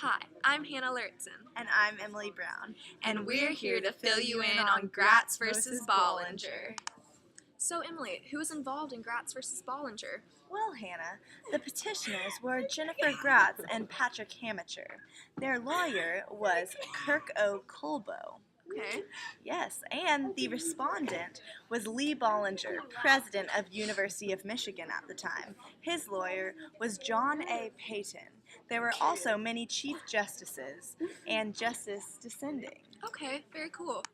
Hi, I'm Hannah Luritzen, And I'm Emily Brown. and we're here to fill you in on Gratz versus Bollinger. So, Emily, who was involved in Gratz versus Bollinger? Well, Hannah, the petitioners were Jennifer Gratz and Patrick Hamacher. Their lawyer was Kirk O. Colbo. Okay. Yes, and the respondent was Lee Bollinger, president of University of Michigan at the time. His lawyer was John A. Payton. There were also many chief justices and justice dissenting. Okay, very cool.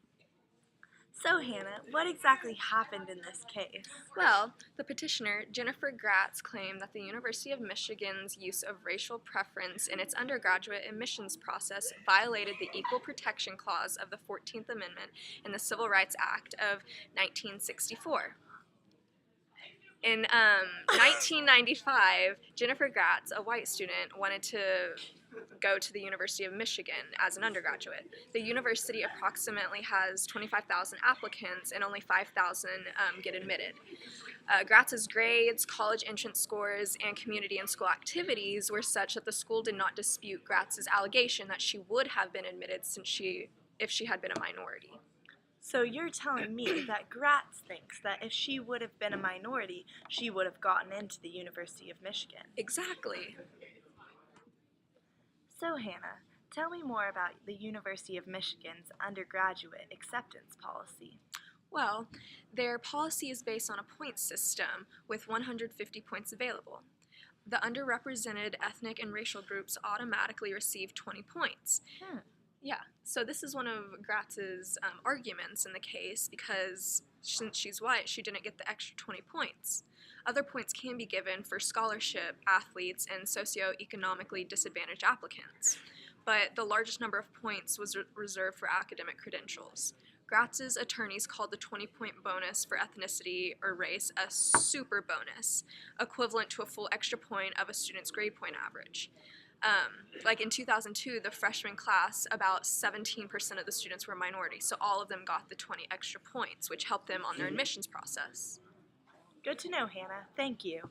So, Hannah, what exactly happened in this case? Well, the petitioner, Jennifer Gratz, claimed that the University of Michigan's use of racial preference in its undergraduate admissions process violated the Equal Protection Clause of the 14th Amendment in the Civil Rights Act of 1964. In 1995, Jennifer Gratz, a white student, wanted to go to the University of Michigan as an undergraduate. The university approximately has 25,000 applicants and only 5,000 get admitted. Gratz's grades, college entrance scores, and community and school activities were such that the school did not dispute Gratz's allegation that she would have been admitted if she had been a minority. So you're telling me that Gratz thinks that if she would have been a minority, she would have gotten into the University of Michigan. Exactly. So Hannah, tell me more about the University of Michigan's undergraduate acceptance policy. Well, their policy is based on a point system with 150 points available. The underrepresented ethnic and racial groups automatically receive 20 points. Yeah, so this is one of Gratz's arguments in the case because since she's white, she didn't get the extra 20 points. Other points can be given for scholarship, athletes, and socioeconomically disadvantaged applicants, but the largest number of points was reserved for academic credentials. Gratz's attorneys called the 20-point bonus for ethnicity or race a super bonus, equivalent to a full extra point of a student's grade point average. Like in 2002, the freshman class, about 17% of the students were minorities, so all of them got the 20 extra points, which helped them on their admissions process. Good to know, Hannah. Thank you.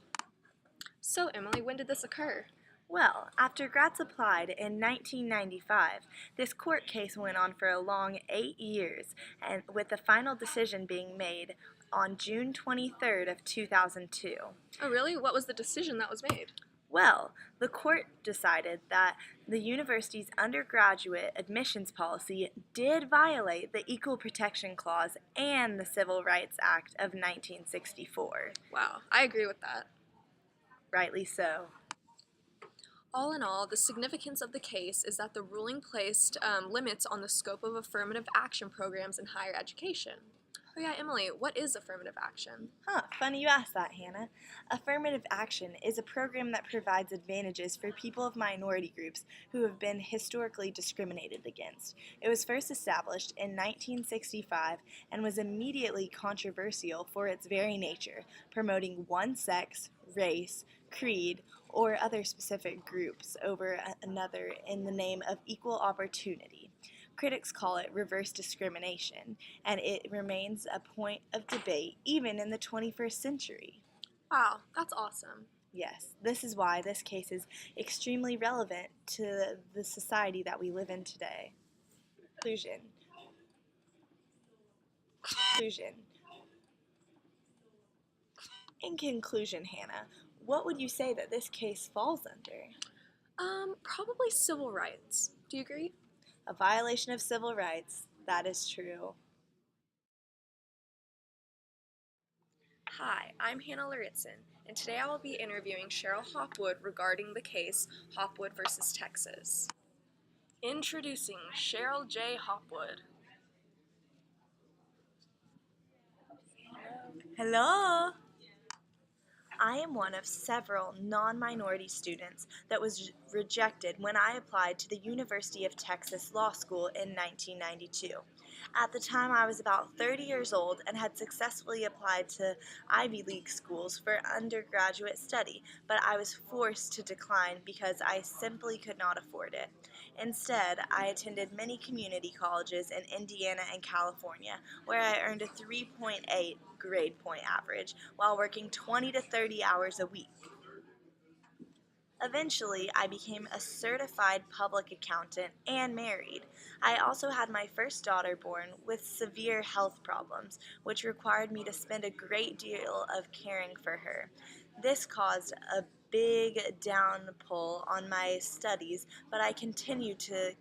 So, Emily, when did this occur? Well, after Gratz applied in 1995, this court case went on for a long 8 years, and with the final decision being made on June 23rd of 2002. Oh, really? What was the decision that was made? Well, the court decided that the university's undergraduate admissions policy did violate the Equal Protection Clause and the Civil Rights Act of 1964. Wow, I agree with that. Rightly so. All in all, the significance of the case is that the ruling placed limits on the scope of affirmative action programs in higher education. Oh yeah, Emily, what is affirmative action? Funny you asked that, Hannah. Affirmative action is a program that provides advantages for people of minority groups who have been historically discriminated against. It was first established in 1965 and was immediately controversial for its very nature, promoting one sex, race, creed, or other specific groups over another in the name of equal opportunity. Critics call it reverse discrimination, and it remains a point of debate even in the 21st century. Wow, that's awesome. Yes, this is why this case is extremely relevant to the society that we live in today. Conclusion. In conclusion, Hannah, what would you say that this case falls under? Probably civil rights. Do you agree? A violation of civil rights, that is true. Hi, I'm Hannah Luritzen, and today I will be interviewing Cheryl Hopwood regarding the case Hopwood versus Texas. Introducing Cheryl J. Hopwood. Hello! I am one of several non-minority students that was rejected when I applied to the University of Texas Law School in 1992. At the time, I was about 30 years old and had successfully applied to Ivy League schools for undergraduate study, but I was forced to decline because I simply could not afford it. Instead, I attended many community colleges in Indiana and California, where I earned a 3.8 grade point average while working 20 to 30 hours a week. Eventually, I became a certified public accountant and married. I also had my first daughter born with severe health problems, which required me to spend a great deal of caring for her. This caused a big downpull on my studies, but I continued to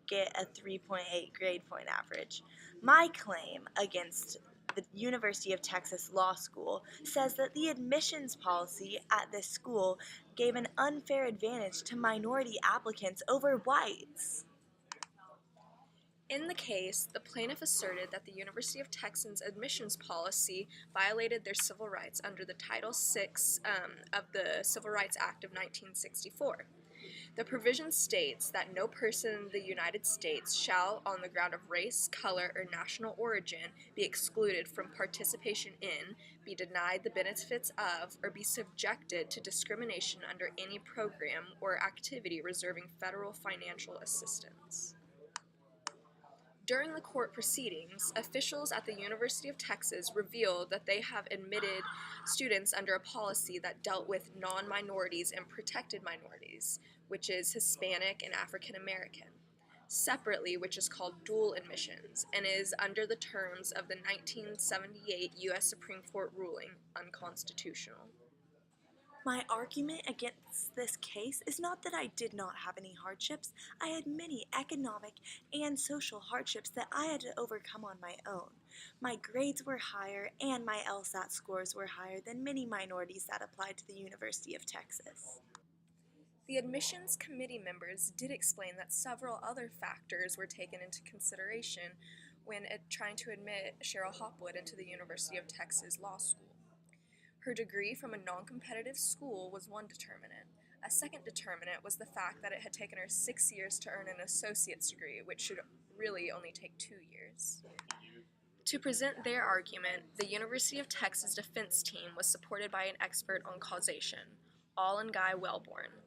get a 3.8 grade point average. My claim against the University of Texas Law School says that the admissions policy at this school gave an unfair advantage to minority applicants over whites. In the case, the plaintiff asserted that the University of Texas admissions policy violated their civil rights under the Title VI of the Civil Rights Act of 1964. The provision states that no person in the United States shall, on the ground of race, color, or national origin, be excluded from participation in, be denied the benefits of, or be subjected to discrimination under any program or activity reserving federal financial assistance. During the court proceedings, officials at the University of Texas revealed that they have admitted students under a policy that dealt with non-minorities and protected minorities, which is Hispanic and African American, separately, which is called dual admissions, and is under the terms of the 1978 U.S. Supreme Court ruling unconstitutional. My argument against this case is not that I did not have any hardships. I had many economic and social hardships that I had to overcome on my own. My grades were higher and my LSAT scores were higher than many minorities that applied to the University of Texas. The admissions committee members did explain that several other factors were taken into consideration when trying to admit Cheryl Hopwood into the University of Texas Law School. Her degree from a non-competitive school was one determinant. A second determinant was the fact that it had taken her 6 years to earn an associate's degree, which should really only take 2 years. To present their argument, the University of Texas defense team was supported by an expert on causation, Allen Guy Wellborn.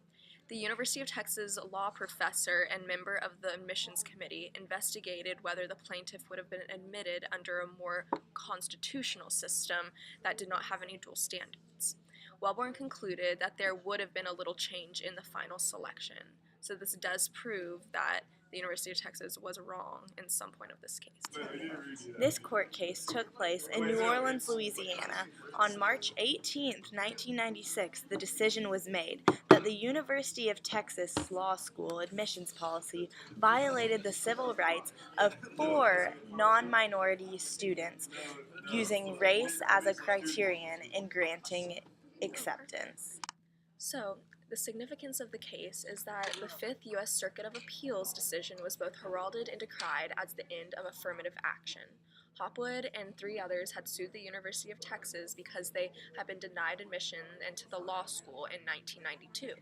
The University of Texas law professor and member of the admissions committee investigated whether the plaintiff would have been admitted under a more constitutional system that did not have any dual standards. Wellborn concluded that there would have been a little change in the final selection. So this does prove that the University of Texas was wrong in some point of this case. This court case took place in New Orleans, Louisiana. On March 18, 1996, the decision was made that the University of Texas Law School admissions policy violated the civil rights of 4 non-minority students using race as a criterion in granting acceptance. So, the significance of the case is that the Fifth U.S. Circuit of Appeals decision was both heralded and decried as the end of affirmative action. Hopwood and 3 others had sued the University of Texas because they had been denied admission into the law school in 1992.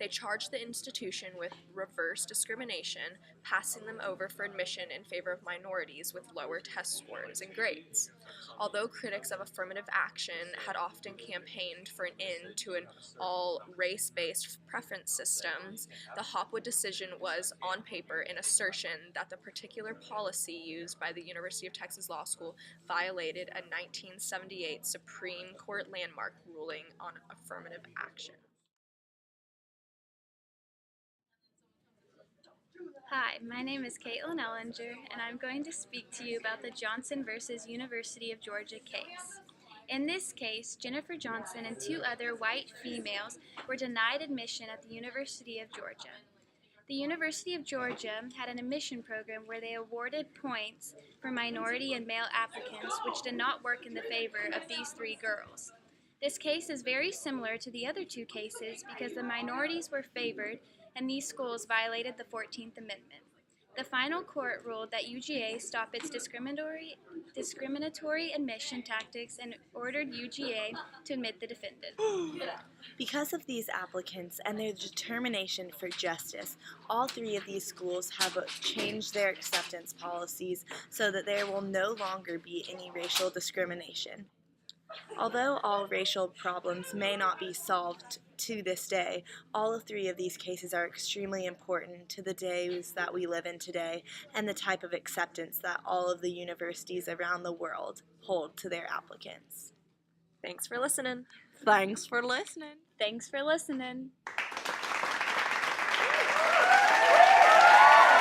They charged the institution with reverse discrimination, passing them over for admission in favor of minorities with lower test scores and grades. Although critics of affirmative action had often campaigned for an end to an all race-based preference systems, the Hopwood decision was, on paper, an assertion that the particular policy used by the University of Texas Law School violated a 1978 Supreme Court landmark ruling on affirmative action. Hi, my name is Caitlin Ellinger, and I'm going to speak to you about the Johnson versus University of Georgia case. In this case, Jennifer Johnson and 2 other white females were denied admission at the University of Georgia. The University of Georgia had an admission program where they awarded points for minority and male applicants, which did not work in the favor of these 3 girls. This case is very similar to the other 2 cases because the minorities were favored and these schools violated the 14th Amendment. The final court ruled that UGA stop its discriminatory admission tactics and ordered UGA to admit the defendant. Because of these applicants and their determination for justice, all 3 of these schools have changed their acceptance policies so that there will no longer be any racial discrimination. Although all racial problems may not be solved to this day, all 3 of these cases are extremely important to the days that we live in today and the type of acceptance that all of the universities around the world hold to their applicants. Thanks for listening. Thanks for listening. Thanks for listening.